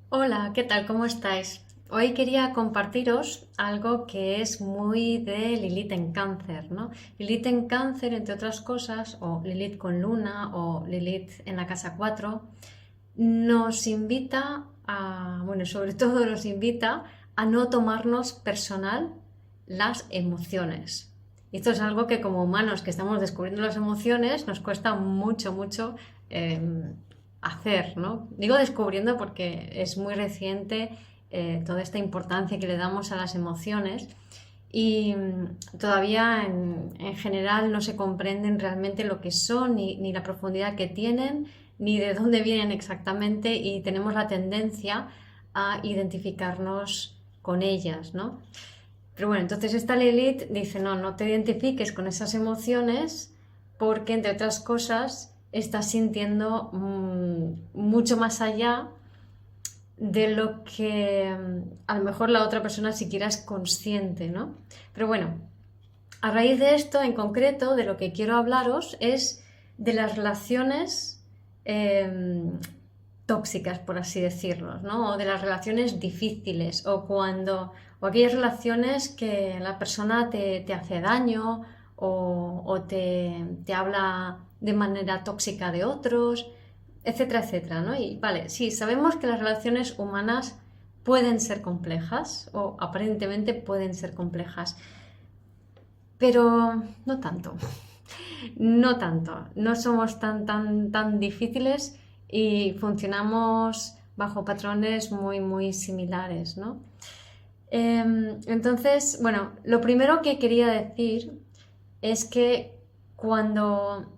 Hola, ¿qué tal? ¿Cómo estáis? Hoy quería compartiros algo que es muy de Lilith en Cáncer, ¿no? Lilith en Cáncer, entre otras cosas, o Lilith con Luna, o Lilith en la casa 4, nos invita a, bueno, sobre todo nos invita a no tomarnos personal las emociones. Y esto es algo que como humanos que estamos descubriendo las emociones nos cuesta mucho, mucho hacer, ¿no? Digo descubriendo porque es muy reciente toda esta importancia que le damos a las emociones y todavía en general no se comprenden realmente lo que son ni la profundidad que tienen ni de dónde vienen exactamente y tenemos la tendencia a identificarnos con ellas, ¿no? Pero bueno, entonces esta Lilith dice, no, no te identifiques con esas emociones porque, entre otras cosas, estás sintiendo mucho más allá de lo que a lo mejor la otra persona siquiera es consciente, ¿no? Pero bueno, a raíz de esto, en concreto, de lo que quiero hablaros es de las relaciones tóxicas, por así decirlo, ¿no? O de las relaciones difíciles, o aquellas relaciones que la persona te hace daño o te habla de manera tóxica de otros, etcétera, etcétera, ¿no? Y vale, sí, sabemos que las relaciones humanas pueden ser complejas o aparentemente pueden ser complejas, pero no tanto, no tanto, no somos tan difíciles y funcionamos bajo patrones muy similares, ¿no? Entonces, bueno, lo primero que quería decir es que cuando,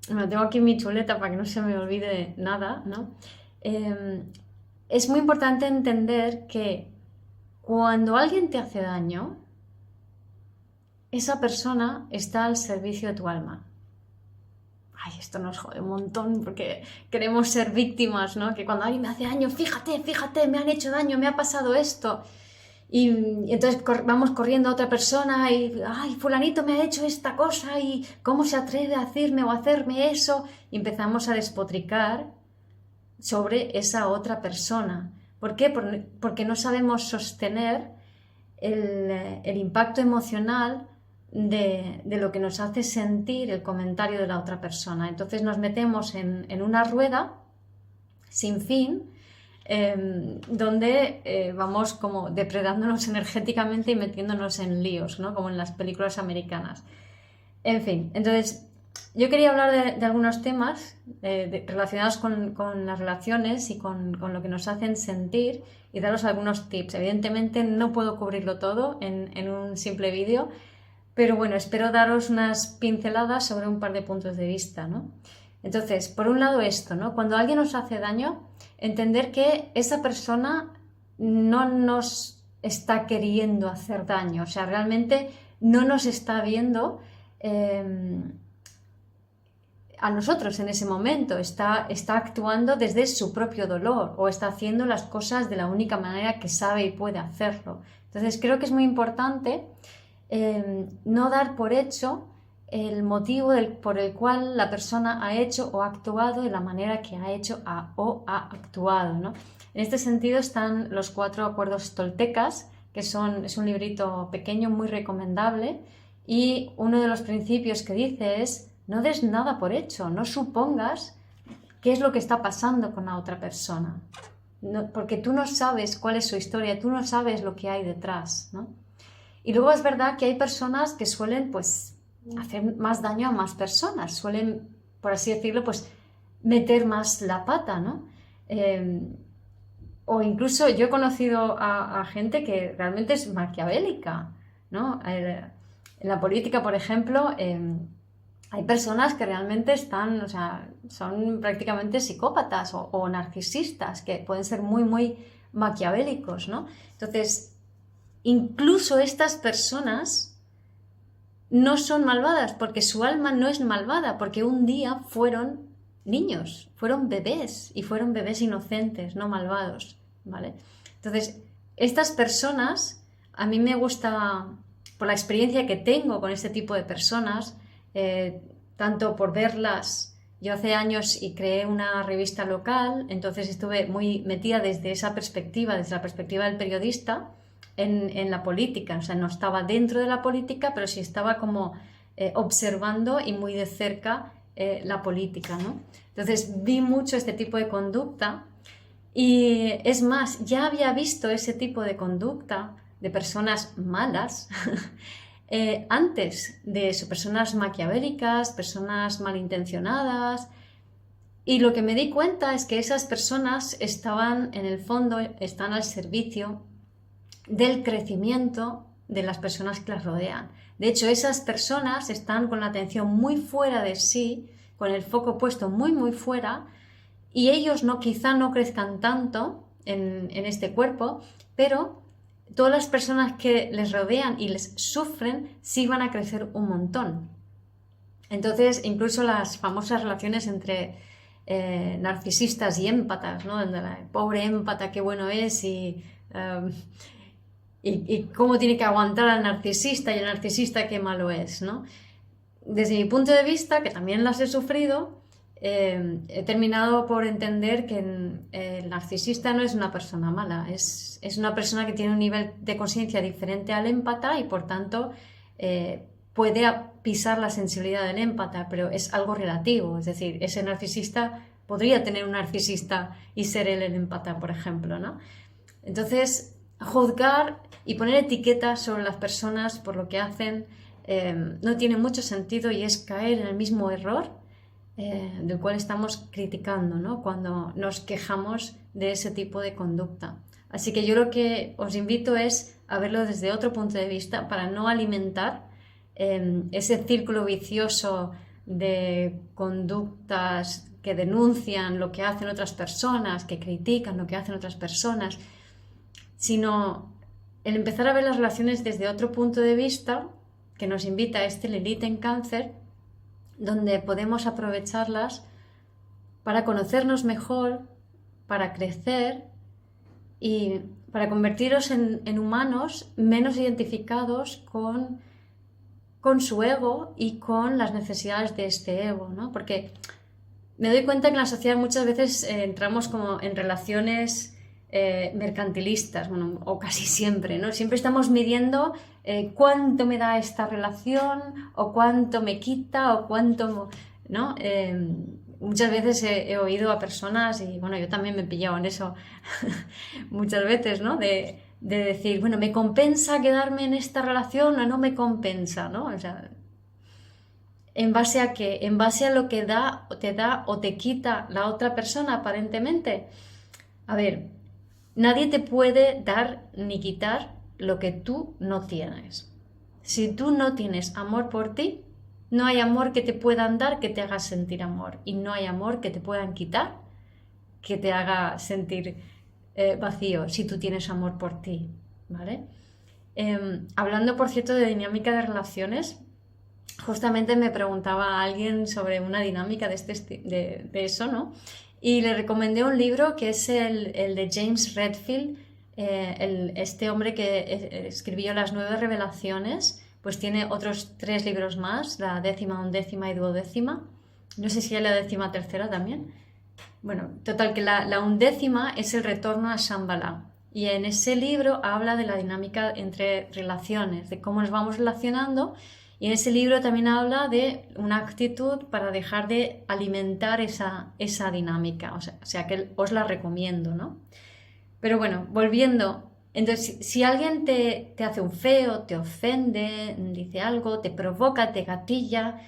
bueno, tengo aquí mi chuleta para que no se me olvide nada, ¿no? Eh, es muy importante entender que cuando alguien te hace daño, esa persona está al servicio de tu alma. Ay, esto nos jode un montón porque queremos ser víctimas, ¿no? Que cuando alguien me hace daño, fíjate, me han hecho daño, me ha pasado esto. Y entonces vamos corriendo a otra persona y, ay, fulanito me ha hecho esta cosa y cómo se atreve a decirme o a hacerme eso. Y empezamos a despotricar sobre esa otra persona. ¿Por qué? Porque no sabemos sostener el impacto emocional de lo que nos hace sentir el comentario de la otra persona. Entonces nos metemos en una rueda sin fin donde vamos como depredándonos energéticamente y metiéndonos en líos, ¿no? Como en las películas americanas. En fin, entonces yo quería hablar de algunos temas relacionados con las relaciones y con lo que nos hacen sentir y daros algunos tips. Evidentemente no puedo cubrirlo todo en un simple vídeo, pero bueno, espero daros unas pinceladas sobre un par de puntos de vista, ¿no? Entonces, por un lado esto, ¿no? Cuando alguien nos hace daño, entender que esa persona no nos está queriendo hacer daño, o sea, realmente no nos está viendo a nosotros en ese momento, está actuando desde su propio dolor o está haciendo las cosas de la única manera que sabe y puede hacerlo. Entonces, creo que es muy importante no dar por hecho el motivo por el cual la persona ha hecho o ha actuado de la manera que ha hecho o ha actuado, ¿no? En este sentido están los 4 acuerdos toltecas, que es un librito pequeño muy recomendable, y uno de los principios que dice es no des nada por hecho, no supongas qué es lo que está pasando con la otra persona, porque tú no sabes cuál es su historia, tú no sabes lo que hay detrás, ¿no? Y luego es verdad que hay personas que suelen, pues, hacer más daño a más personas, suelen, por así decirlo, pues, meter más la pata, ¿no? O incluso yo he conocido a gente que realmente es maquiavélica, ¿no? En la política, por ejemplo, hay personas que realmente están, o sea, son prácticamente psicópatas o narcisistas, que pueden ser muy maquiavélicos, ¿no? Entonces, incluso estas personas no son malvadas porque su alma no es malvada, porque un día fueron niños, fueron bebés y fueron bebés inocentes, no malvados, ¿vale? Entonces, estas personas, a mí me gusta, por la experiencia que tengo con este tipo de personas, tanto por verlas Yo hace años y creé una revista local, entonces estuve muy metida desde esa perspectiva, desde la perspectiva del periodista, en la política. O sea, no estaba dentro de la política, pero sí estaba como observando y muy de cerca la política, ¿no? Entonces vi mucho este tipo de conducta y es más, ya había visto ese tipo de conducta de personas malas antes de eso, personas maquiavélicas, personas malintencionadas. Y lo que me di cuenta es que esas personas estaban, en el fondo, están al servicio del crecimiento de las personas que las rodean. De hecho, esas personas están con la atención muy fuera de sí, con el foco puesto muy, muy fuera, y ellos quizá no crezcan tanto en este cuerpo, pero todas las personas que les rodean y les sufren sí van a crecer un montón. Entonces, incluso las famosas relaciones entre narcisistas y émpatas, ¿no? Pobre émpata, qué bueno es y cómo tiene que aguantar al narcisista y el narcisista qué malo es, ¿no? Desde mi punto de vista, que también las he sufrido, he terminado por entender que el narcisista no es una persona mala, es una persona que tiene un nivel de conciencia diferente al émpata y por tanto puede pisar la sensibilidad del émpata, pero es algo relativo, es decir, ese narcisista podría tener un narcisista y ser él el émpata, por ejemplo, ¿no? Entonces, juzgar y poner etiquetas sobre las personas por lo que hacen no tiene mucho sentido y es caer en el mismo error del cual estamos criticando, ¿no? Cuando nos quejamos de ese tipo de conducta. Así que yo lo que os invito es a verlo desde otro punto de vista para no alimentar ese círculo vicioso de conductas que denuncian lo que hacen otras personas, que critican lo que hacen otras personas, sino el empezar a ver las relaciones desde otro punto de vista que nos invita a este Lilith en Cáncer, donde podemos aprovecharlas para conocernos mejor, para crecer y para convertirnos en humanos menos identificados con su ego y con las necesidades de este ego, ¿no? Porque me doy cuenta que en la sociedad muchas veces entramos como en relaciones mercantilistas, bueno, o casi siempre, ¿no? Siempre estamos midiendo cuánto me da esta relación o cuánto me quita o cuánto, ¿no? Muchas veces he oído a personas, y bueno, yo también me he pillado en eso muchas veces, ¿no? De decir, bueno, ¿me compensa quedarme en esta relación o no me compensa, ¿no? O sea, ¿en base a qué? ¿En base a lo que te da o te quita la otra persona aparentemente? A ver, nadie te puede dar ni quitar lo que tú no tienes. Si tú no tienes amor por ti, no hay amor que te puedan dar que te haga sentir amor. Y no hay amor que te puedan quitar que te haga sentir vacío si tú tienes amor por ti, ¿vale? Hablando, por cierto, de dinámica de relaciones, justamente me preguntaba a alguien sobre una dinámica de eso, ¿no? Y le recomendé un libro que es el de James Redfield, este hombre que escribió las 9 revelaciones, pues tiene otros 3 libros más, la 10ª, 11ª y 12ª. No sé si hay la 13ª también. Bueno, total que la 11ª es el retorno a Shambhala. Y en ese libro habla de la dinámica entre relaciones, de cómo nos vamos relacionando. Y en ese libro también habla de una actitud para dejar de alimentar esa dinámica. O sea que os la recomiendo, ¿no? Pero bueno, volviendo. Entonces, si alguien te hace un feo, te ofende, dice algo, te provoca, te gatilla,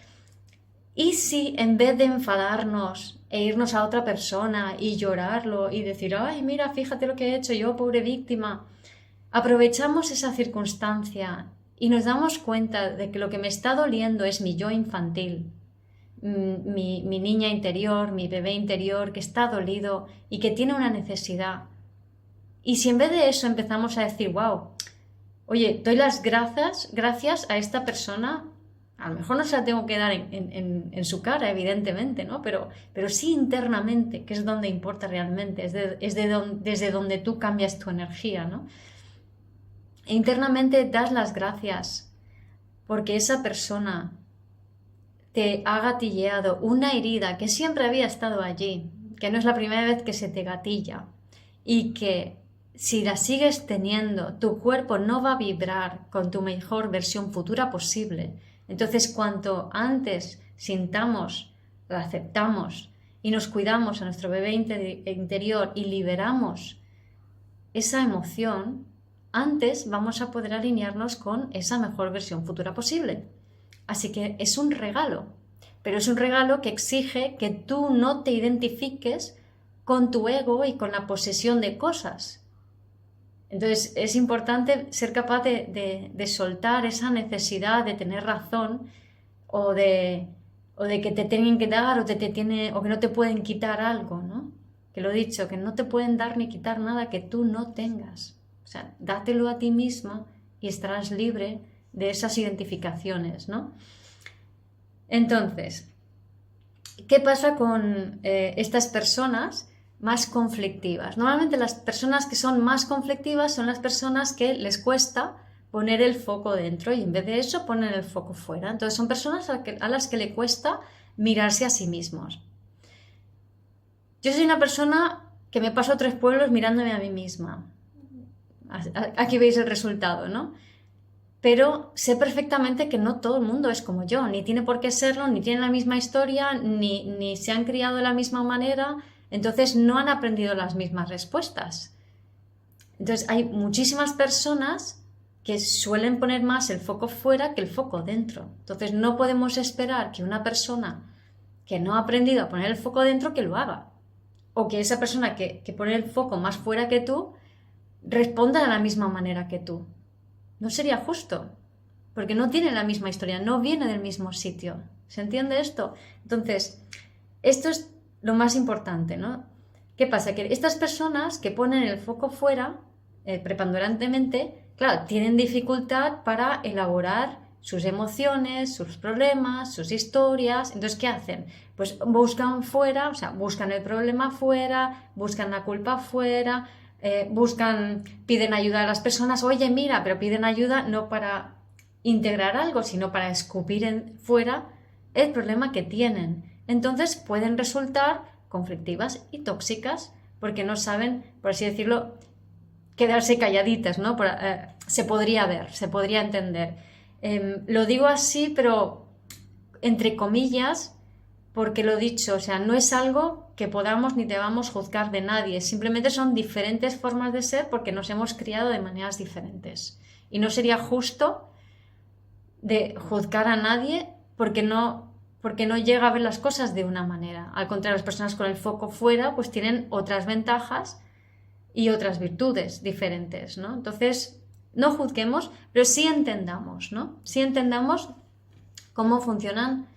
y si en vez de enfadarnos e irnos a otra persona y llorarlo y decir, ay, mira, fíjate lo que he hecho yo, pobre víctima, aprovechamos esa circunstancia y nos damos cuenta de que lo que me está doliendo es mi yo infantil, mi niña interior, mi bebé interior que está dolido y que tiene una necesidad. Y si en vez de eso empezamos a decir, wow, oye, doy las gracias a esta persona, a lo mejor no se la tengo que dar en su cara, evidentemente, ¿no? Pero sí internamente, que es donde importa realmente, desde donde tú cambias tu energía, ¿no? E internamente das las gracias porque esa persona te ha gatilleado una herida que siempre había estado allí, que no es la primera vez que se te gatilla y que si la sigues teniendo, tu cuerpo no va a vibrar con tu mejor versión futura posible. Entonces, cuanto antes sintamos, la aceptamos y nos cuidamos a nuestro bebé interior y liberamos esa emoción, antes vamos a poder alinearnos con esa mejor versión futura posible. Así que es un regalo, pero es un regalo que exige que tú no te identifiques con tu ego y con la posesión de cosas. Entonces es importante ser capaz de soltar esa necesidad de tener razón o de que te tienen que dar o que no te pueden quitar algo, ¿no? Que lo he dicho, que no te pueden dar ni quitar nada que tú no tengas. O sea, dátelo a ti misma y estarás libre de esas identificaciones, ¿no? Entonces, ¿qué pasa con estas personas más conflictivas? Normalmente las personas que son más conflictivas son las personas que les cuesta poner el foco dentro y en vez de eso ponen el foco fuera. Entonces son personas a las que le cuesta mirarse a sí mismos. Yo soy una persona que me paso 3 pueblos mirándome a mí misma. Aquí veis el resultado, ¿no? Pero sé perfectamente que no todo el mundo es como yo, ni tiene por qué serlo, ni tiene la misma historia, ni se han criado de la misma manera, entonces no han aprendido las mismas respuestas. Entonces hay muchísimas personas que suelen poner más el foco fuera que el foco dentro. Entonces no podemos esperar que una persona que no ha aprendido a poner el foco dentro que lo haga. O que esa persona que pone el foco más fuera que tú responda de la misma manera que tú. No sería justo, porque no tiene la misma historia, no viene del mismo sitio. ¿Se entiende esto? Entonces, esto es lo más importante, ¿no? ¿Qué pasa? Que estas personas que ponen el foco fuera, preponderantemente, claro, tienen dificultad para elaborar sus emociones, sus problemas, sus historias. Entonces, ¿qué hacen? Pues buscan fuera, o sea, buscan el problema fuera, buscan la culpa fuera, piden ayuda a las personas, oye, mira, pero piden ayuda no para integrar algo, sino para escupir fuera el problema que tienen. Entonces pueden resultar conflictivas y tóxicas porque no saben, por así decirlo, quedarse calladitas, ¿no? Se podría ver, se podría entender. Lo digo así, pero entre comillas, porque lo dicho, o sea, no es algo que podamos ni debamos juzgar de nadie, simplemente son diferentes formas de ser porque nos hemos criado de maneras diferentes. Y no sería justo de juzgar a nadie porque no llega a ver las cosas de una manera. Al contrario, las personas con el foco fuera pues tienen otras ventajas y otras virtudes diferentes, ¿no? Entonces, no juzguemos, pero sí entendamos, ¿no? Sí entendamos cómo funcionan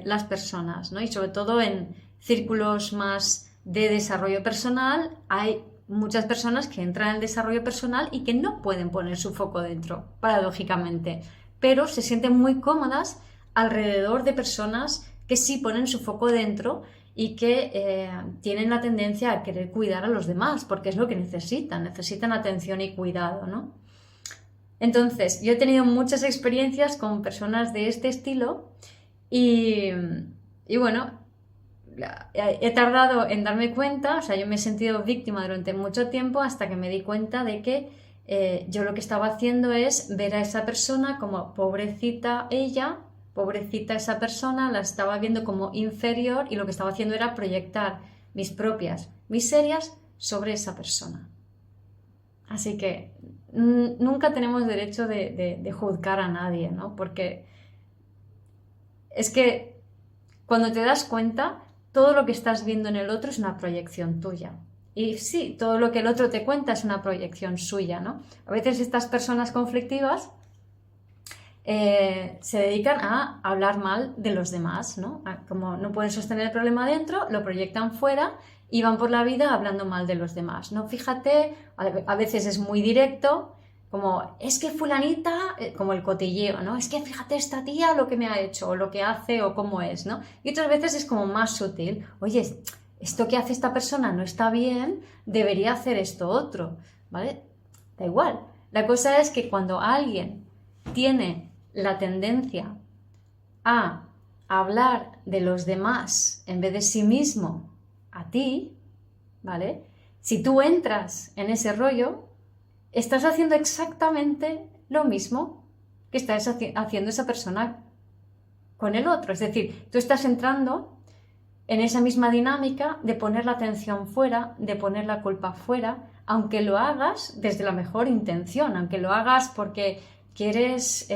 las personas, ¿no? Y sobre todo en círculos más de desarrollo personal hay muchas personas que entran en el desarrollo personal y que no pueden poner su foco dentro, paradójicamente, pero se sienten muy cómodas alrededor de personas que sí ponen su foco dentro y que tienen la tendencia a querer cuidar a los demás, porque es lo que necesitan atención y cuidado, ¿no? Entonces, yo he tenido muchas experiencias con personas de este estilo y bueno, he tardado en darme cuenta, o sea, yo me he sentido víctima durante mucho tiempo hasta que me di cuenta de que yo lo que estaba haciendo es ver a esa persona como pobrecita ella, pobrecita esa persona, la estaba viendo como inferior y lo que estaba haciendo era proyectar mis propias miserias sobre esa persona. Así que nunca tenemos derecho de juzgar a nadie, ¿no? Porque es que cuando te das cuenta, todo lo que estás viendo en el otro es una proyección tuya. Y sí, todo lo que el otro te cuenta es una proyección suya, ¿no? A veces estas personas conflictivas se dedican a hablar mal de los demás, ¿no? Como no pueden sostener el problema dentro, lo proyectan fuera y van por la vida hablando mal de los demás, ¿no? Fíjate, a veces es muy directo, como es que fulanita, como el cotilleo, ¿no? Es que fíjate esta tía lo que me ha hecho, o lo que hace, o cómo es, ¿no? Y otras veces es como más sutil, oye, esto que hace esta persona no está bien, debería hacer esto otro, ¿vale? Da igual. La cosa es que cuando alguien tiene la tendencia a a hablar de los demás en vez de sí mismo a ti, ¿vale? Si tú entras en ese rollo, estás haciendo exactamente lo mismo que está haciendo esa persona con el otro. Es decir, tú estás entrando en esa misma dinámica de poner la atención fuera, de poner la culpa fuera, aunque lo hagas desde la mejor intención, aunque lo hagas porque quieres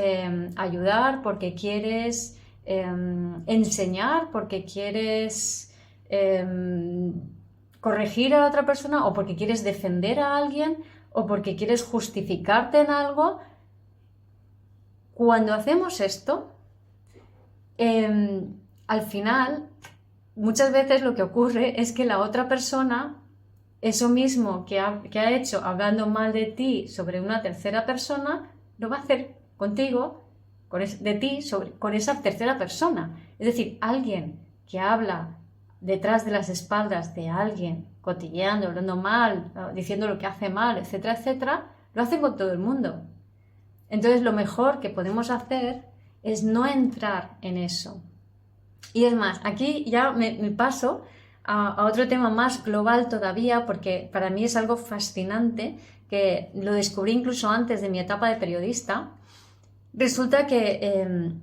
ayudar, porque quieres enseñar, porque quieres corregir a la otra persona, o porque quieres defender a alguien, o porque quieres justificarte en algo. Cuando hacemos esto, al final, muchas veces lo que ocurre es que la otra persona, eso mismo que ha hecho hablando mal de ti sobre una tercera persona, lo va a hacer contigo, con esa tercera persona. Es decir, alguien que habla detrás de las espaldas de alguien, cotilleando, hablando mal, diciendo lo que hace mal, etcétera, etcétera, lo hace con todo el mundo. Entonces, lo mejor que podemos hacer es no entrar en eso. Y es más, aquí ya me paso a otro tema más global todavía, porque para mí es algo fascinante, que lo descubrí incluso antes de mi etapa de periodista. Resulta que en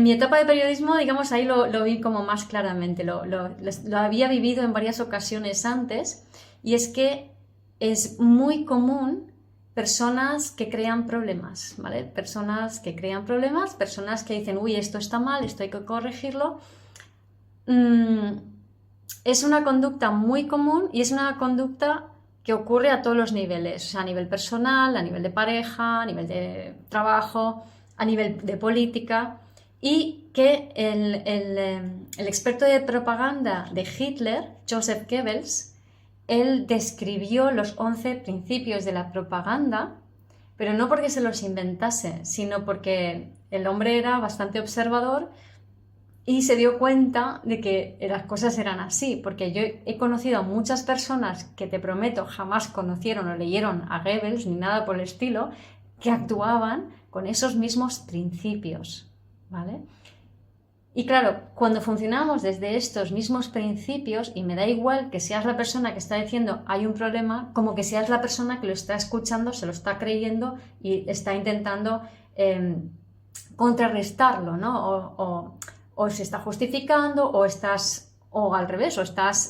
mi etapa de periodismo, digamos, ahí lo vi como más claramente, lo había vivido en varias ocasiones antes, y es que es muy común personas que crean problemas, ¿vale? Personas que crean problemas, personas que dicen, uy, esto está mal, esto hay que corregirlo. Es una conducta muy común y es una conducta que ocurre a todos los niveles, o sea, a nivel personal, a nivel de pareja, a nivel de trabajo, a nivel de política, y que el experto de propaganda de Hitler, Joseph Goebbels, él describió los 11 principios de la propaganda, pero no porque se los inventase, sino porque el hombre era bastante observador y se dio cuenta de que las cosas eran así, porque yo he conocido a muchas personas que te prometo jamás conocieron o leyeron a Goebbels ni nada por el estilo, que actuaban con esos mismos principios, ¿vale? Y claro, cuando funcionamos desde estos mismos principios, y me da igual que seas la persona que está diciendo hay un problema, como que seas la persona que lo está escuchando, se lo está creyendo y está intentando contrarrestarlo, ¿no? O se está justificando, o al revés, o estás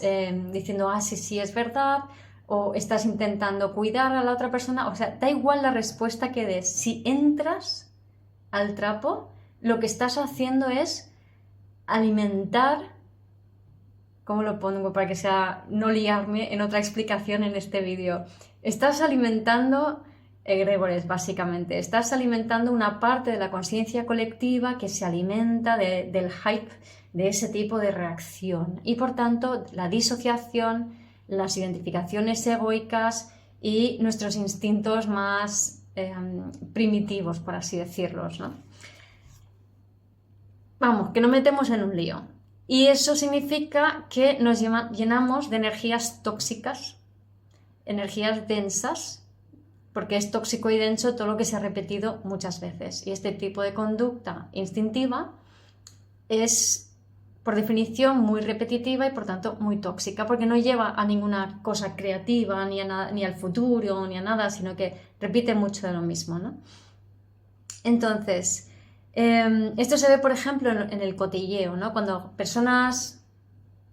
diciendo, sí, sí, es verdad, o estás intentando cuidar a la otra persona. O sea, da igual la respuesta que des. Si entras al trapo, lo que estás haciendo es alimentar, ¿cómo lo pongo para que sea no liarme en otra explicación en este vídeo? Estás alimentando egregores, básicamente. Estás alimentando una parte de la conciencia colectiva que se alimenta del hype de ese tipo de reacción, y por tanto la disociación, las identificaciones egoicas y nuestros instintos más primitivos, por así decirlos, ¿no? Vamos, que nos metemos en un lío. Y eso significa que nos llenamos de energías tóxicas, energías densas, porque es tóxico y denso todo lo que se ha repetido muchas veces. Y este tipo de conducta instintiva es, por definición, muy repetitiva y por tanto muy tóxica, porque no lleva a ninguna cosa creativa, ni al futuro, ni a nada, sino que repite mucho de lo mismo, ¿no? Entonces, esto se ve, por ejemplo, en el cotilleo, ¿no? Cuando personas,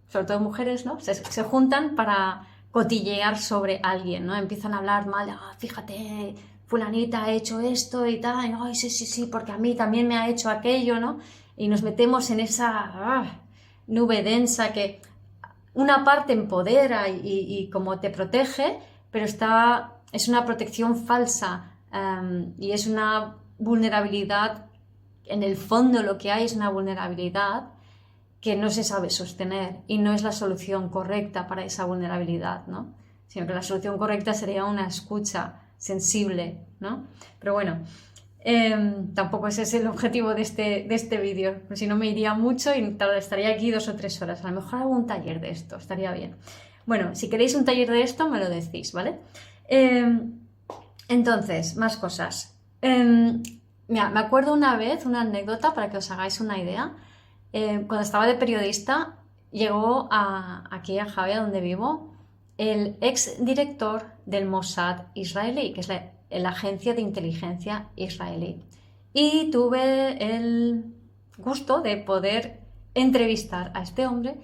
sobre todo mujeres, ¿no? se juntan para cotillear sobre alguien, ¿no? Empiezan a hablar mal, fíjate, fulanita ha hecho esto y tal, ay, sí, porque a mí también me ha hecho aquello, ¿no? Y nos metemos en esa nube densa que una parte empodera y como te protege, pero es una protección falsa, y es una vulnerabilidad. En el fondo lo que hay es una vulnerabilidad que no se sabe sostener, y no es la solución correcta para esa vulnerabilidad, ¿no? Sino que la solución correcta sería una escucha sensible, ¿no? Pero bueno, tampoco ese es el objetivo de este vídeo, si no me iría mucho y estaría aquí 2 o 3 horas. A lo mejor hago un taller de esto, estaría bien. Bueno, si queréis un taller de esto, me lo decís, ¿vale? Entonces, más cosas. Mira, me acuerdo una vez, una anécdota para que os hagáis una idea. Cuando estaba de periodista, llegó aquí a Javia, donde vivo, el ex director del Mossad israelí, que es la agencia de inteligencia israelí. Y tuve el gusto de poder entrevistar a este hombre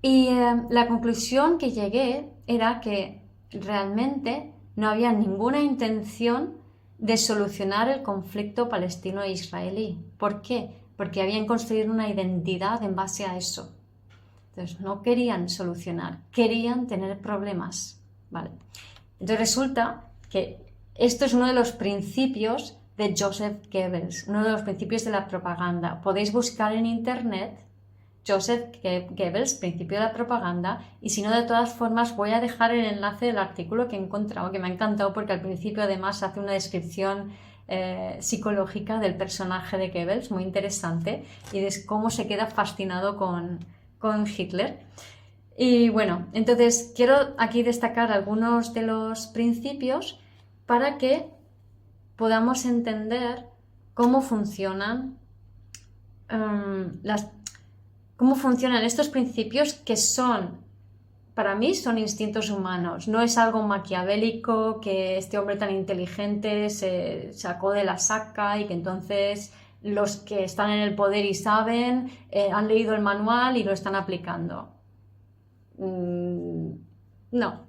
y la conclusión que llegué era que realmente no había ninguna intención de solucionar el conflicto palestino-israelí. ¿Por qué? Porque habían construido una identidad en base a eso. Entonces no querían solucionar, querían tener problemas, ¿vale? Entonces resulta que esto es uno de los principios de Joseph Goebbels, uno de los principios de la propaganda. Podéis buscar en internet Joseph Goebbels, principio de la propaganda, y si no, de todas formas voy a dejar el enlace del artículo que he encontrado, que me ha encantado porque al principio además hace una descripción psicológica del personaje de Goebbels, muy interesante, y de cómo se queda fascinado con Hitler. Y bueno, entonces quiero aquí destacar algunos de los principios para que podamos entender cómo funcionan cómo funcionan estos principios que son, para mí, son instintos humanos. No es algo maquiavélico que este hombre tan inteligente se sacó de la saca y que entonces los que están en el poder y saben han leído el manual y lo están aplicando. No,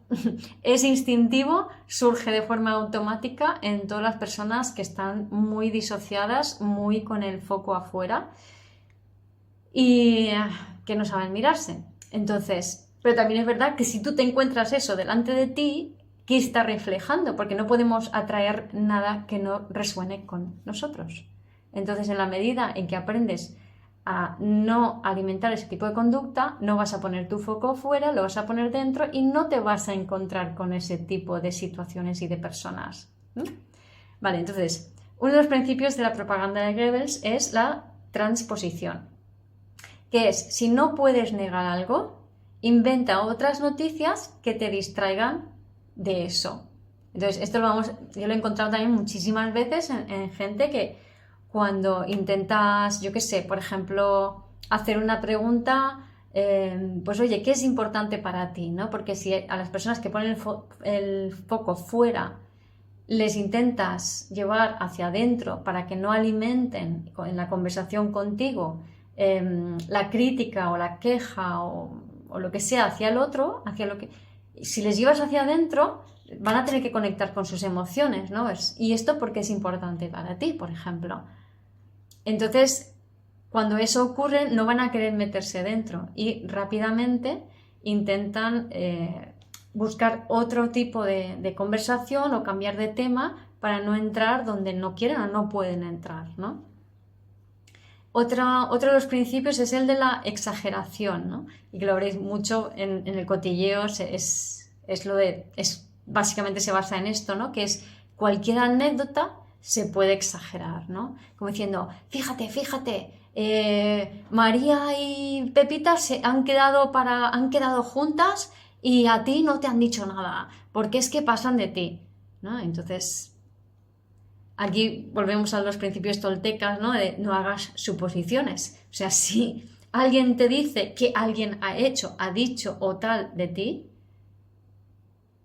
es instintivo, surge de forma automática en todas las personas que están muy disociadas, muy con el foco afuera y que no saben mirarse. Entonces, pero también es verdad que si tú te encuentras eso delante de ti, ¿qué está reflejando? Porque no podemos atraer nada que no resuene con nosotros. Entonces, en la medida en que aprendes a no alimentar ese tipo de conducta, no vas a poner tu foco fuera, lo vas a poner dentro y no te vas a encontrar con ese tipo de situaciones y de personas. Vale, entonces, uno de los principios de la propaganda de Goebbels es la transposición, que es, si no puedes negar algo, inventa otras noticias que te distraigan de eso. Entonces, esto yo lo he encontrado también muchísimas veces en gente que cuando intentas, yo qué sé, por ejemplo, hacer una pregunta, pues oye, ¿qué es importante para ti? ¿No? Porque si a las personas que ponen el foco fuera les intentas llevar hacia adentro para que no alimenten en la conversación contigo la crítica o la queja o lo que sea hacia el otro, si les llevas hacia adentro, van a tener que conectar con sus emociones, ¿no? Y esto porque es importante para ti, por ejemplo. Entonces, cuando eso ocurre, no van a querer meterse dentro y rápidamente intentan buscar otro tipo de conversación o cambiar de tema para no entrar donde no quieren o no pueden entrar, ¿no? Otro de los principios es el de la exageración, ¿no? Y que lo veréis mucho en el cotilleo, básicamente se basa en esto, ¿no? Que es cualquier anécdota se puede exagerar, ¿no? Como diciendo, fíjate, María y Pepita han quedado juntas y a ti no te han dicho nada, porque es que pasan de ti, ¿no? Entonces, aquí volvemos a los principios toltecas, ¿no? De no hagas suposiciones. O sea, si alguien te dice que alguien ha dicho o tal de ti,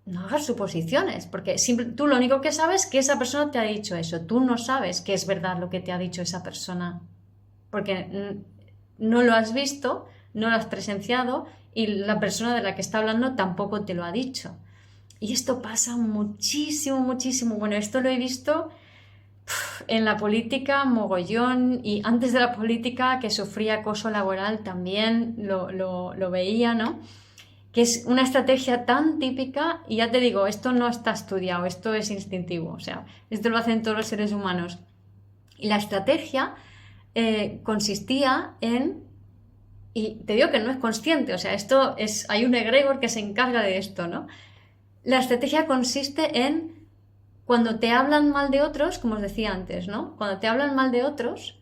no hagas suposiciones, porque tú lo único que sabes es que esa persona te ha dicho eso. Tú no sabes que es verdad lo que te ha dicho esa persona, porque no lo has visto, no lo has presenciado y la persona de la que está hablando tampoco te lo ha dicho. Y esto pasa muchísimo, muchísimo. Bueno, esto lo he visto en la política mogollón, y antes de la política, que sufría acoso laboral, también lo veía, ¿no? Que es una estrategia tan típica, y ya te digo, esto no está estudiado, esto es instintivo, o sea, esto lo hacen todos los seres humanos. Y la estrategia consistía en, y te digo que no es consciente, o sea, hay un egregor que se encarga de esto, ¿no? La estrategia consiste en, cuando te hablan mal de otros, como os decía antes, ¿no? Cuando te hablan mal de otros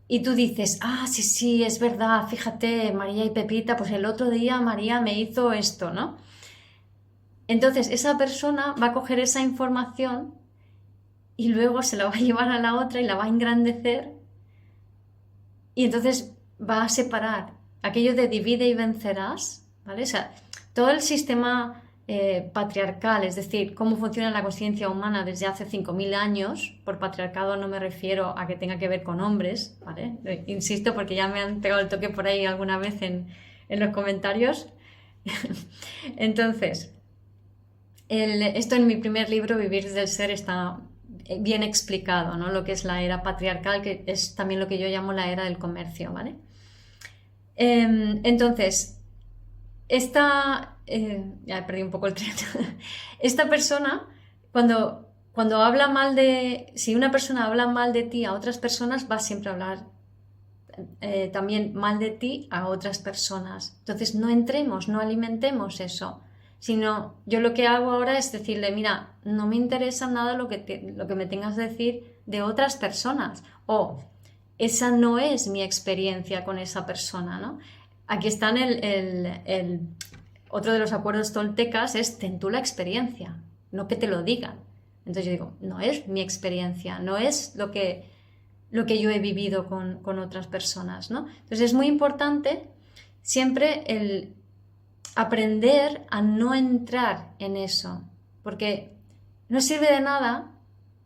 y tú dices, sí, es verdad, fíjate, María y Pepita, pues el otro día María me hizo esto, ¿no? Entonces esa persona va a coger esa información y luego se la va a llevar a la otra y la va a engrandecer y entonces va a separar aquello de divide y vencerás, ¿vale? O sea, todo el sistema patriarcal, es decir, cómo funciona la conciencia humana desde hace 5.000 años, por patriarcado no me refiero a que tenga que ver con hombres, ¿vale? Insisto porque ya me han pegado el toque por ahí alguna vez en los comentarios. Entonces, esto en mi primer libro, Vivir desde el Ser, está bien explicado, ¿no? Lo que es la era patriarcal, que es también lo que yo llamo la era del comercio, ¿vale? Entonces, ya he perdido un poco el tren. Esta persona, cuando habla mal si una persona habla mal de ti a otras personas, va siempre a hablar también mal de ti a otras personas. Entonces, no entremos, no alimentemos eso, sino yo lo que hago ahora es decirle, mira, no me interesa nada lo que me tengas que decir de otras personas, o esa no es mi experiencia con esa persona, ¿no? Aquí está otro de los acuerdos toltecas, es ten tú la experiencia, no que te lo digan. Entonces yo digo, no es mi experiencia, no es lo que yo he vivido con otras personas, ¿no? Entonces es muy importante siempre el aprender a no entrar en eso, porque no sirve de nada,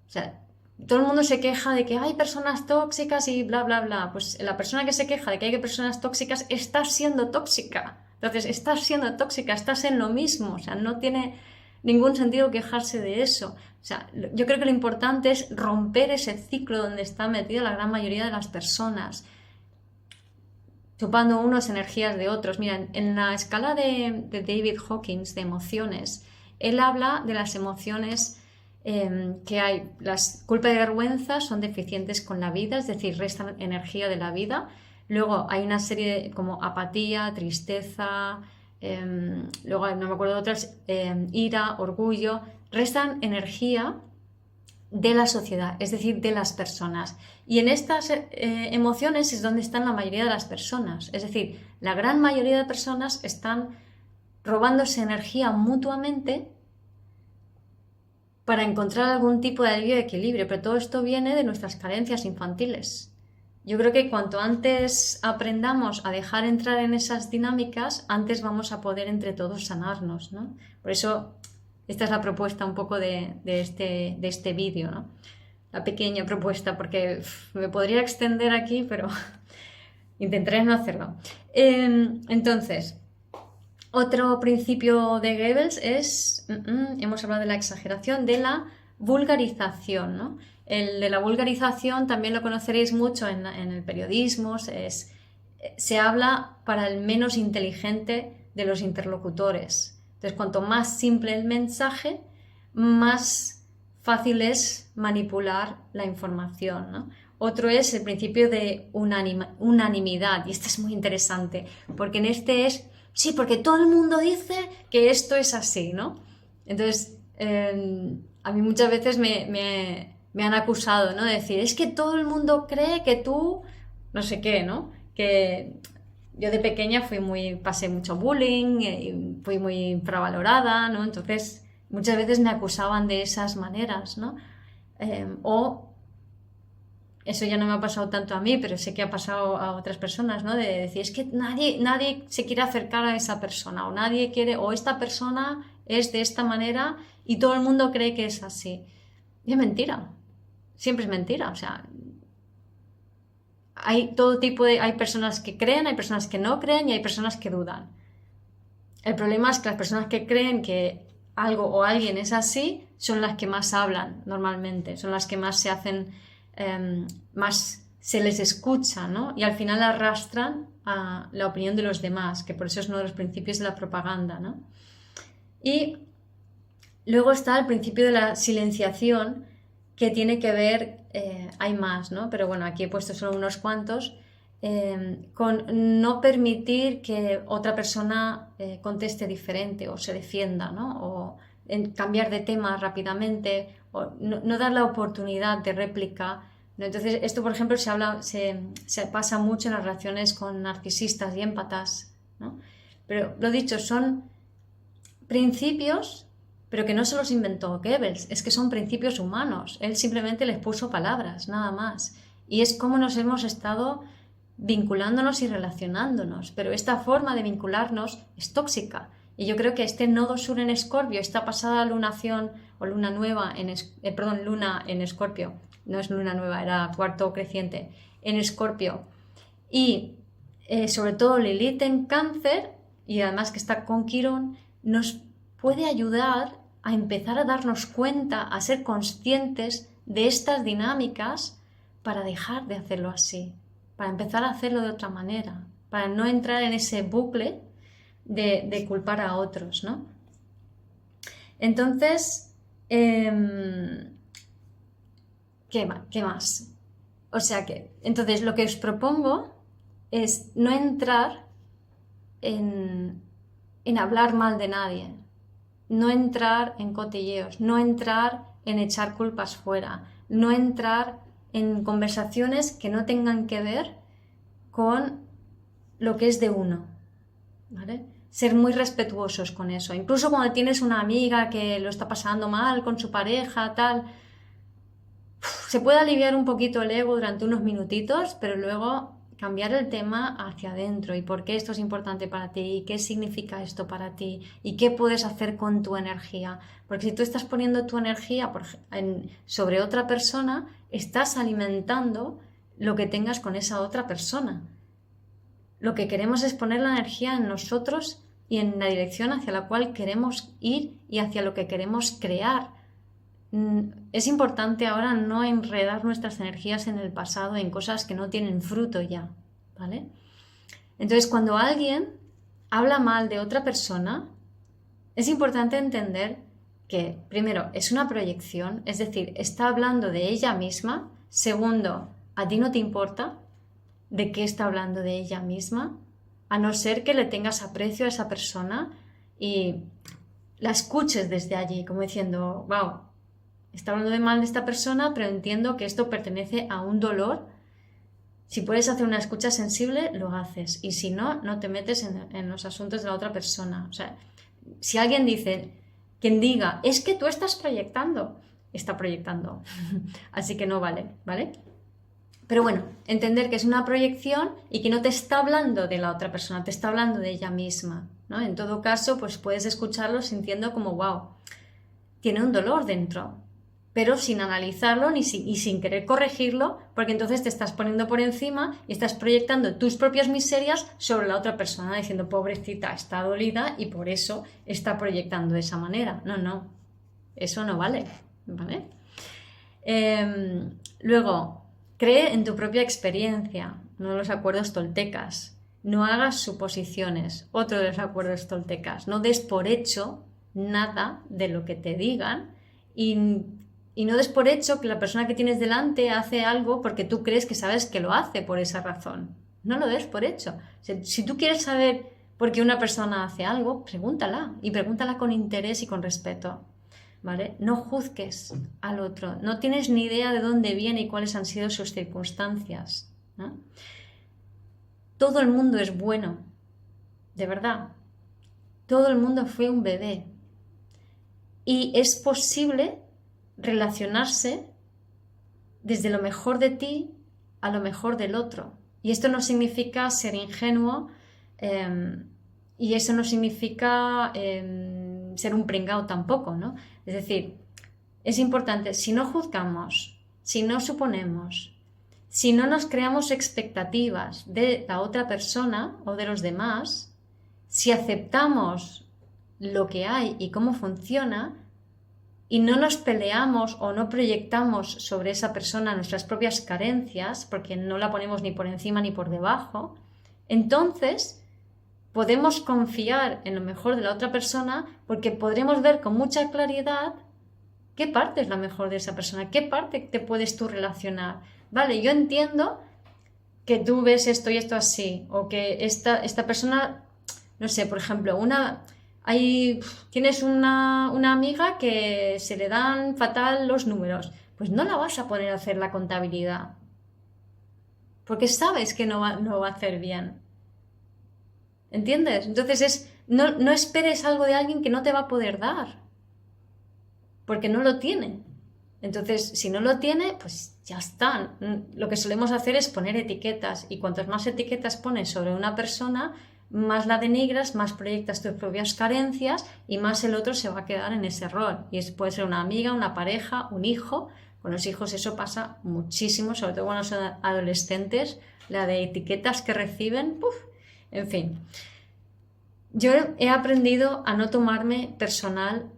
o sea, todo el mundo se queja de que hay personas tóxicas y bla, bla, bla. Pues la persona que se queja de que hay personas tóxicas está siendo tóxica. Entonces, estás siendo tóxica, estás en lo mismo. O sea, no tiene ningún sentido quejarse de eso. O sea, yo creo que lo importante es romper ese ciclo donde está metida la gran mayoría de las personas, chupando unos energías de otros. Mira, en la escala de David Hawkins de emociones, él habla de las emociones que hay. Las culpa y vergüenza son deficientes con la vida, es decir, restan energía de la vida. Luego hay una serie como apatía, tristeza, luego no me acuerdo de otras, ira, orgullo, restan energía de la sociedad, es decir, de las personas. Y en estas emociones es donde están la mayoría de las personas. Es decir, la gran mayoría de personas están robándose energía mutuamente para encontrar algún tipo de alivio de equilibrio, pero todo esto viene de nuestras carencias infantiles. Yo creo que cuanto antes aprendamos a dejar entrar en esas dinámicas, antes vamos a poder entre todos sanarnos, ¿no? Por eso esta es la propuesta un poco de este vídeo, ¿no? La pequeña propuesta, porque me podría extender aquí, pero intentaré no hacerlo. Entonces, otro principio de Goebbels es, hemos hablado de la exageración, de la vulgarización, ¿no? El de la vulgarización también lo conoceréis mucho en el periodismo, se habla para el menos inteligente de los interlocutores. Entonces, cuanto más simple el mensaje, más fácil es manipular la información, ¿no? Otro es el principio de unanimidad, y este es muy interesante, porque en este es, sí, porque todo el mundo dice que esto es así, ¿no? Entonces, a mí muchas veces me han acusado, ¿no? De decir, es que todo el mundo cree que tú, no sé qué, ¿no? Que yo de pequeña pasé mucho bullying, y fui muy infravalorada, ¿no? Entonces, muchas veces me acusaban de esas maneras, ¿no? O eso ya no me ha pasado tanto a mí, pero sé que ha pasado a otras personas, ¿no? De decir, es que nadie se quiere acercar a esa persona, o nadie quiere, o esta persona es de esta manera y todo el mundo cree que es así. Y es mentira, siempre es mentira, o sea, hay todo tipo hay personas que creen, hay personas que no creen y hay personas que dudan. El problema es que las personas que creen que algo o alguien es así son las que más hablan normalmente, son las que más se hacen, más se les escucha, ¿no? Y al final arrastran a la opinión de los demás, que por eso es uno de los principios de la propaganda, ¿no? Y luego está el principio de la silenciación, que tiene que ver, hay más, ¿no? Pero bueno, aquí he puesto solo unos cuantos, con no permitir que otra persona conteste diferente o se defienda, ¿no? O cambiar de tema rápidamente, o no dar la oportunidad de réplica, ¿no? Entonces, esto, por ejemplo, se pasa mucho en las relaciones con narcisistas y empatas, ¿no? Pero lo dicho, son principios pero que no se los inventó Goebbels, es que son principios humanos. Él simplemente les puso palabras, nada más. Y es como nos hemos estado vinculándonos y relacionándonos, pero esta forma de vincularnos es tóxica. Y yo creo que este nodo sur en Escorpio, esta pasada lunación o luna nueva luna en Escorpio, no es luna nueva, era cuarto creciente en Escorpio, y sobre todo Lilith en Cáncer, y además que está con Quirón, nos puede ayudar a empezar a darnos cuenta, a ser conscientes de estas dinámicas para dejar de hacerlo así, para empezar a hacerlo de otra manera, para no entrar en ese bucle de culpar a otros, ¿no? Entonces, ¿qué más? O sea que, entonces lo que os propongo es no entrar en hablar mal de nadie, no entrar en cotilleos, no entrar en echar culpas fuera, no entrar en conversaciones que no tengan que ver con lo que es de uno, ¿vale? Ser muy respetuosos con eso. Incluso cuando tienes una amiga que lo está pasando mal con su pareja, tal, se puede aliviar un poquito el ego durante unos minutitos, pero luego cambiar el tema hacia adentro y por qué esto es importante para ti y qué significa esto para ti y qué puedes hacer con tu energía. Porque si tú estás poniendo tu energía sobre otra persona, estás alimentando lo que tengas con esa otra persona. Lo que queremos es poner la energía en nosotros y en la dirección hacia la cual queremos ir y hacia lo que queremos crear. Es importante ahora no enredar nuestras energías en el pasado, en cosas que no tienen fruto ya, ¿vale? Entonces, cuando alguien habla mal de otra persona, es importante entender que, primero, es una proyección, es decir, está hablando de ella misma. Segundo, a ti no te importa de qué está hablando de ella misma, a no ser que le tengas aprecio a esa persona y la escuches desde allí, como diciendo, wow, está hablando de mal de esta persona, pero entiendo que esto pertenece a un dolor. Si puedes hacer una escucha sensible, lo haces. Y si no, no te metes en los asuntos de la otra persona. O sea, si alguien quien diga, es que tú estás proyectando, está proyectando. Así que no vale, ¿vale? Pero bueno, entender que es una proyección y que no te está hablando de la otra persona, te está hablando de ella misma, ¿no? En todo caso, pues puedes escucharlo sintiendo como, wow, tiene un dolor dentro, pero sin analizarlo y sin querer corregirlo, porque entonces te estás poniendo por encima y estás proyectando tus propias miserias sobre la otra persona, diciendo, pobrecita, está dolida y por eso está proyectando de esa manera. No, eso no vale, ¿vale? Luego, cree en tu propia experiencia, no en los acuerdos toltecas. No hagas suposiciones, otro de los acuerdos toltecas. No des por hecho nada de lo que te digan y no des por hecho que la persona que tienes delante hace algo porque tú crees que sabes que lo hace por esa razón. No lo des por hecho. Si tú quieres saber por qué una persona hace algo, pregúntala y pregúntala con interés y con respeto, ¿vale? No juzgues al otro. No tienes ni idea de dónde viene y cuáles han sido sus circunstancias, ¿no? Todo el mundo es bueno, de verdad. Todo el mundo fue un bebé. Y es posible relacionarse desde lo mejor de ti a lo mejor del otro. Y esto no significa ser ingenuo y eso no significa ser un pringao tampoco, ¿no? Es decir, es importante, si no juzgamos, si no suponemos, si no nos creamos expectativas de la otra persona o de los demás, si aceptamos lo que hay y cómo funciona, y no nos peleamos o no proyectamos sobre esa persona nuestras propias carencias, porque no la ponemos ni por encima ni por debajo, entonces podemos confiar en lo mejor de la otra persona porque podremos ver con mucha claridad qué parte es la mejor de esa persona, qué parte te puedes tú relacionar. Vale, yo entiendo que tú ves esto y esto así, o que esta persona, no sé, por ejemplo, tienes una amiga que se le dan fatal los números, pues no la vas a poner a hacer la contabilidad, porque sabes que no va a hacer bien. ¿Entiendes? Entonces no esperes algo de alguien que no te va a poder dar. porque no lo tiene. Entonces, si no lo tiene, pues ya está. Lo que solemos hacer es poner etiquetas, y cuantas más etiquetas pones sobre una persona, más la denigras, más proyectas tus propias carencias y más el otro se va a quedar en ese rol. Y puede ser una amiga, una pareja, un hijo. Con los hijos eso pasa muchísimo, sobre todo cuando son adolescentes, la de etiquetas que reciben, ¡puf! En fin. Yo he aprendido a no tomarme personal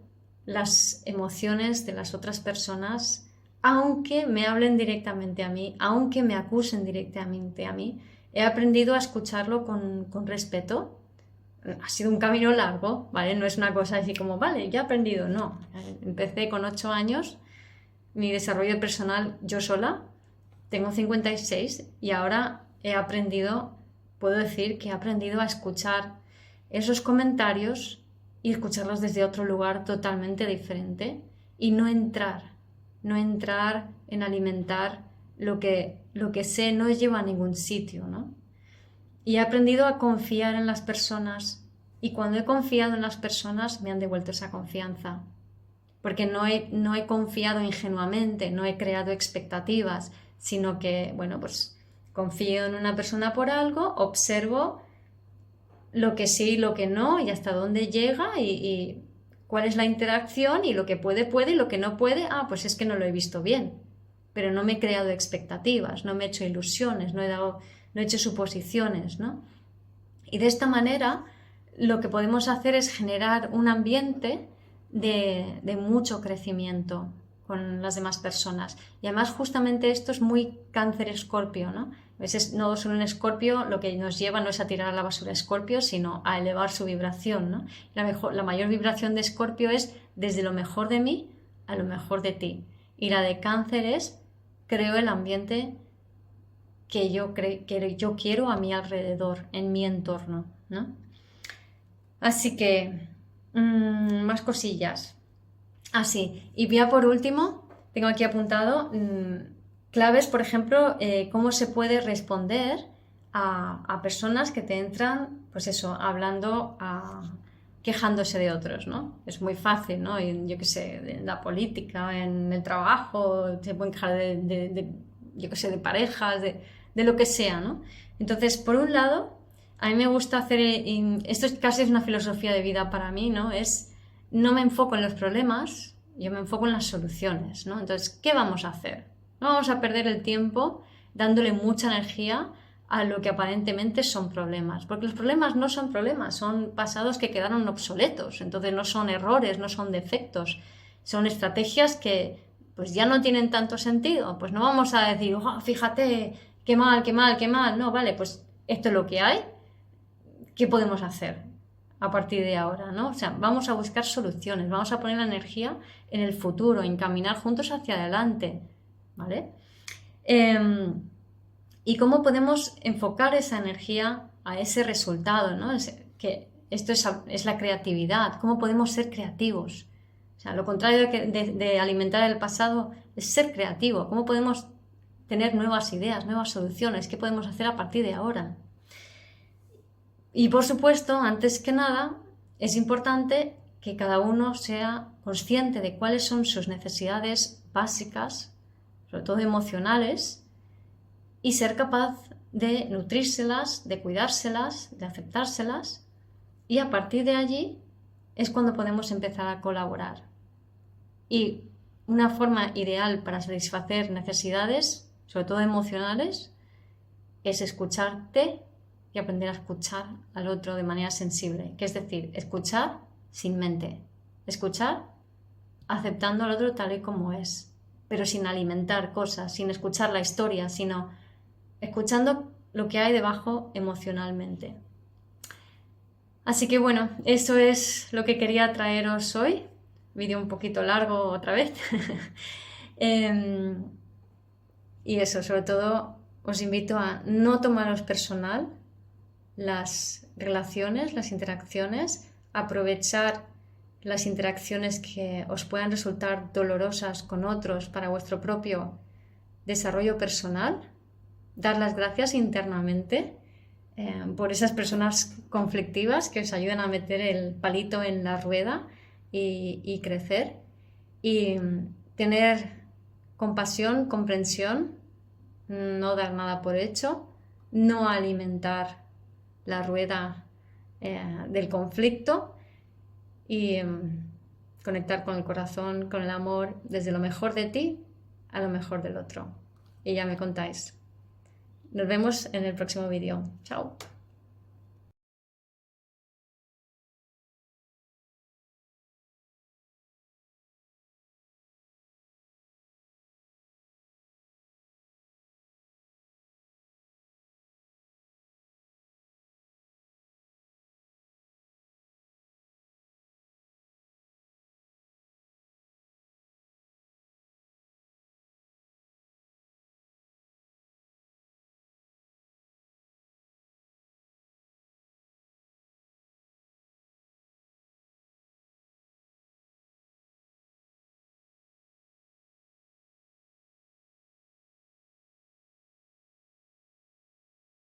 las emociones de las otras personas, aunque me hablen directamente a mí, aunque me acusen directamente a mí. He aprendido a escucharlo con respeto. Ha sido un camino largo, ¿vale? No es una cosa así como, vale, ya he aprendido, no. Empecé con 8 años mi desarrollo personal yo sola, tengo 56 y ahora puedo decir que he aprendido a escuchar esos comentarios y escucharlos desde otro lugar totalmente diferente y no entrar en alimentar lo que sé no lleva a ningún sitio, ¿no? Y he aprendido a confiar en las personas y cuando he confiado en las personas me han devuelto esa confianza. Porque no he confiado ingenuamente, no he creado expectativas, sino que, bueno, pues confío en una persona por algo, observo lo que sí y lo que no, y hasta dónde llega y cuál es la interacción, y lo que puede y lo que no puede, pues es que no lo he visto bien. Pero no me he creado expectativas, no me he hecho ilusiones, no he hecho suposiciones, ¿no? Y de esta manera lo que podemos hacer es generar un ambiente de mucho crecimiento con las demás personas. Y además justamente esto es muy Cáncer-Escorpio, ¿no? A veces no solo en Escorpio lo que nos lleva no es a tirar a la basura Escorpio, sino a elevar su vibración, ¿no? La mayor vibración de Escorpio es desde lo mejor de mí a lo mejor de ti. Y la de Cáncer es creo el ambiente que yo quiero a mi alrededor, en mi entorno, ¿no? Así que más cosillas. Así, y ya por último, tengo aquí apuntado claves, por ejemplo, cómo se puede responder a personas que te entran, pues eso, hablando, quejándose de otros, ¿no? Es muy fácil, ¿no? Yo qué sé, en la política, en el trabajo, se pueden quejar yo qué sé, de parejas, de lo que sea, ¿no? Entonces, por un lado, a mí me gusta hacer, esto casi es una filosofía de vida para mí, ¿no? No me enfoco en los problemas, yo me enfoco en las soluciones, ¿no? Entonces, ¿qué vamos a hacer? No vamos a perder el tiempo dándole mucha energía a lo que aparentemente son problemas, porque los problemas no son problemas, son pasados que quedaron obsoletos, entonces no son errores, no son defectos, son estrategias que pues ya no tienen tanto sentido, pues no vamos a decir, fíjate, qué mal, no, vale, pues esto es lo que hay, ¿qué podemos hacer a partir de ahora, ¿no? O sea, vamos a buscar soluciones, vamos a poner la energía en el futuro, en caminar juntos hacia adelante, ¿vale? Y cómo podemos enfocar esa energía a ese resultado, ¿no? Que esto es la creatividad, cómo podemos ser creativos. O sea, lo contrario de alimentar el pasado es ser creativo, cómo podemos tener nuevas ideas, nuevas soluciones, qué podemos hacer a partir de ahora. Y por supuesto, antes que nada, es importante que cada uno sea consciente de cuáles son sus necesidades básicas, sobre todo emocionales, y ser capaz de nutrírselas, de cuidárselas, de aceptárselas, y a partir de allí es cuando podemos empezar a colaborar. Y una forma ideal para satisfacer necesidades, sobre todo emocionales, es escucharte y aprender a escuchar al otro de manera sensible, que es decir, escuchar sin mente, escuchar aceptando al otro tal y como es, pero sin alimentar cosas, sin escuchar la historia, sino escuchando lo que hay debajo emocionalmente. Así que bueno, eso es lo que quería traeros hoy, vídeo un poquito largo otra vez. Y eso, sobre todo, os invito a no tomaros personal las relaciones, las interacciones, aprovechar las interacciones que os puedan resultar dolorosas con otros para vuestro propio desarrollo personal, dar las gracias internamente por esas personas conflictivas que os ayudan a meter el palito en la rueda y crecer. y tener compasión, comprensión, no dar nada por hecho, no alimentar la rueda del conflicto y conectar con el corazón, con el amor, desde lo mejor de ti a lo mejor del otro. Y ya me contáis. Nos vemos en el próximo vídeo. Chao.